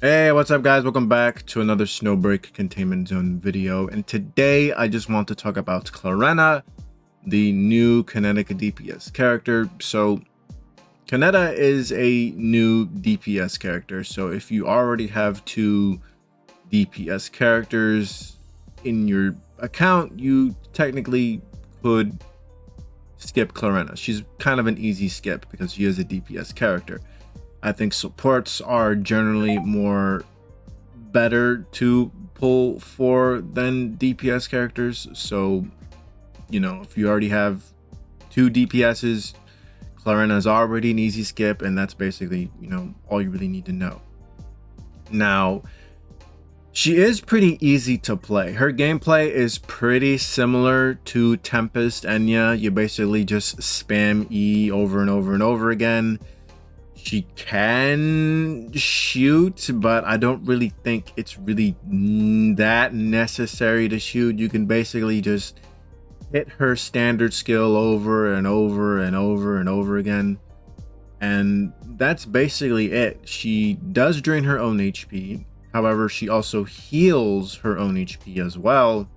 Hey, what's up guys? Welcome back to another Snowbreak Containment Zone video. And today I just want to talk about Clarina, the new kinetic DPS character. So Kaneda is a new DPS character. So if you already have two DPS characters in your account, you technically could skip Clarina. She's kind of an easy skip because she is a DPS character. I think supports are generally more better to pull for than DPS characters. So, you know, if you already have two DPSs, Clarina is already an easy skip, and that's basically, you know, all you really need to know. Now, she is pretty easy to play. Her gameplay is pretty similar to Tempest Enya. You basically just spam E over and over and over again. She can shoot, but I don't really think it's really that necessary to shoot. You can basically just hit her standard skill over and over and over and over again. And that's basically it. She does drain her own HP. However, she also heals her own HP as well.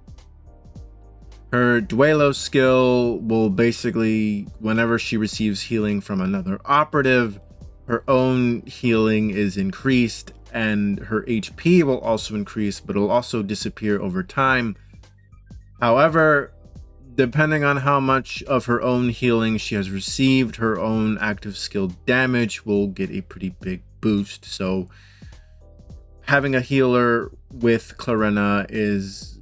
Her Duelo skill will basically, whenever she receives healing from another operative, her own healing is increased and her HP will also increase, but it'll also disappear over time. However, depending on how much of her own healing she has received, her own active skill damage will get a pretty big boost. So having a healer with Clarina is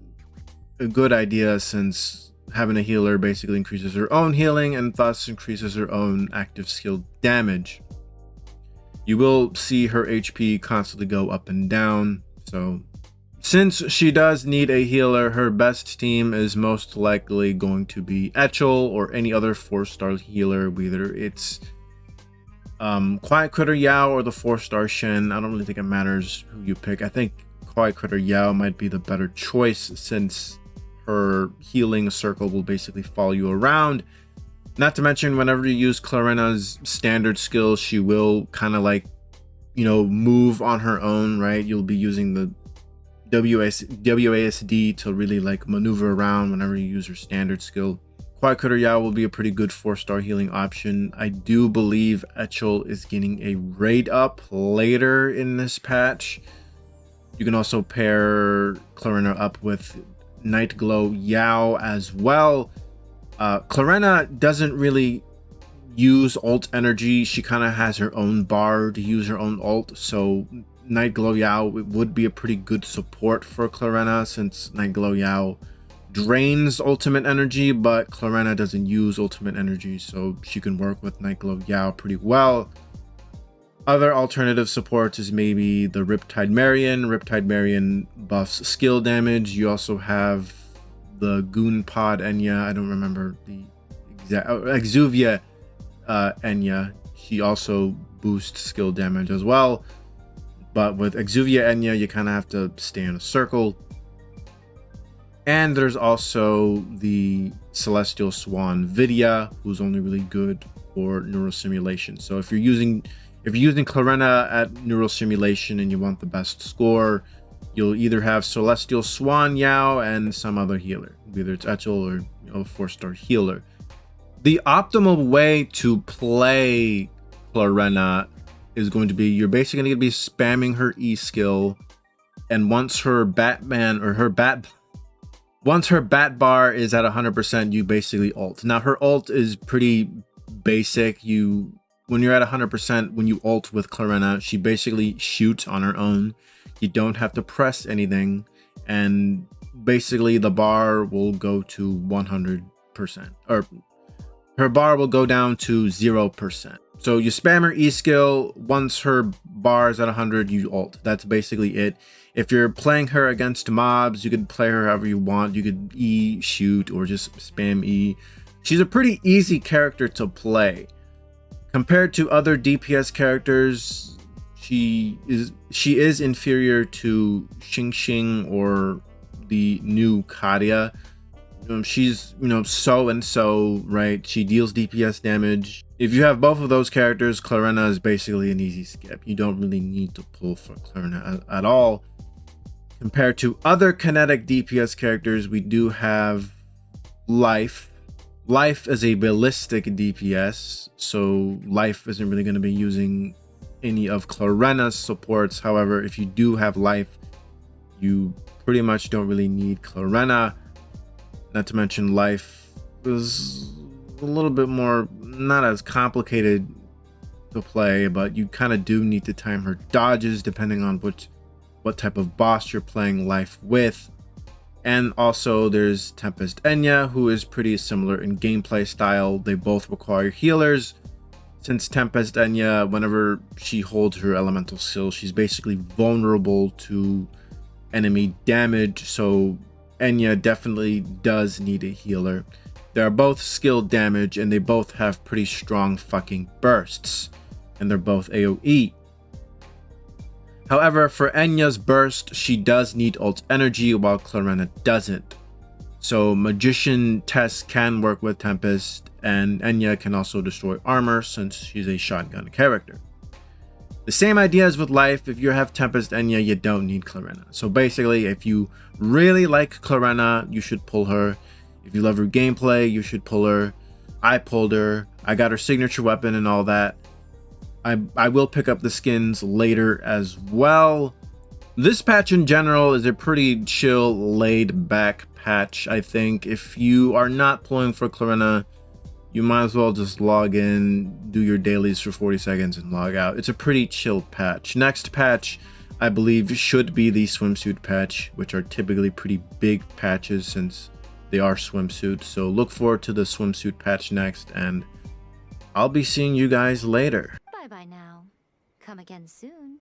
a good idea, since having a healer basically increases her own healing and thus increases her own active skill damage. You will see her HP constantly go up and down. So since she does need a healer, her best team is most likely going to be Echel or any other 4-star healer, whether it's Quiet Critter Yao or the 4-star Shen. I don't really think it matters who you pick. I think Quiet Critter Yao might be the better choice, since her healing circle will basically follow you around. Not to mention, whenever you use Clarina's standard skills, she will kind of like, you know, move on her own, right? You'll be using the WASD to really like maneuver around whenever you use her standard skill. Quiet Critter Yao will be a pretty good 4-star healing option. I do believe Echel is getting a raid up later in this patch. You can also pair Clarina up with Nightglow Yao as well. Clarina doesn't really use ult energy. She kind of has her own bar to use her own ult, so Nightglow Yao would be a pretty good support for Clarina, since Nightglow Yao drains ultimate energy, but Clarina doesn't use ultimate energy, so she can work with Nightglow Yao pretty well. Other alternative supports is maybe the Riptide Marion. Riptide Marion buffs skill damage. You also have the Goon Pod Enya. I don't remember the exact Exuvia Enya. She also boosts skill damage as well. But with Exuvia Enya, you kind of have to stay in a circle. And there's also the Celestial Swan Vidya, who's only really good for neural simulation. So if you're using Clarina at neural simulation and you want the best score, you'll either have Celestial Swan Yao and some other healer, whether it's Echel or, you know, a 4-star healer. The optimal way to play Clarina is going to be, you're basically going to be spamming her E skill, and once her bat bar is at 100%, you basically ult. Now her ult is pretty basic. When you're at 100%, when you ult with Clarina, she basically shoots on her own. You don't have to press anything, and basically the bar will go to 100%, or her bar will go down to 0%. So you spam her E skill. Once her bar is at 100, you ult. That's basically it. If you're playing her against mobs, you could play her however you want. You could E shoot or just spam E. She's a pretty easy character to play. Compared to other DPS characters, she is inferior to Xing Xing or the new Kadia, she's, so and so, right? She deals DPS damage. If you have both of those characters, Clarina is basically an easy skip. You don't really need to pull for Clarina at all. Compared to other kinetic DPS characters, we do have Life. Life is a ballistic DPS, so Life isn't really going to be using any of Clarina's supports. However, if you do have Life, you pretty much don't really need Clarina. Not to mention Life is a little bit more, not as complicated to play, but you kind of do need to time her dodges depending on what type of boss you're playing Life with. And also there's Tempest Enya, who is pretty similar in gameplay style. They both require healers. Since Tempest Enya, whenever she holds her elemental skill, she's basically vulnerable to enemy damage, so Enya definitely does need a healer. They are both skill damage and they both have pretty strong fucking bursts, and they're both AoE. However, for Enya's burst, she does need ult energy while Clarina doesn't. So Magician Tess can work with Tempest, and Enya can also destroy armor since she's a shotgun character. The same idea as with Life. If you have Tempest Enya, you don't need Clarina. So basically, if you really like Clarina, you should pull her. If you love her gameplay, you should pull her. I pulled her. I got her signature weapon and all that. I will pick up the skins later as well. This patch in general is a pretty chill, laid back patch. I think if you are not pulling for Clarina, you might as well just log in, do your dailies for 40 seconds and log out. It's a pretty chill patch. Next patch, I believe, should be the swimsuit patch, which are typically pretty big patches since they are swimsuits. So look forward to the swimsuit patch next, and I'll be seeing you guys later. Bye-bye now. Come again soon.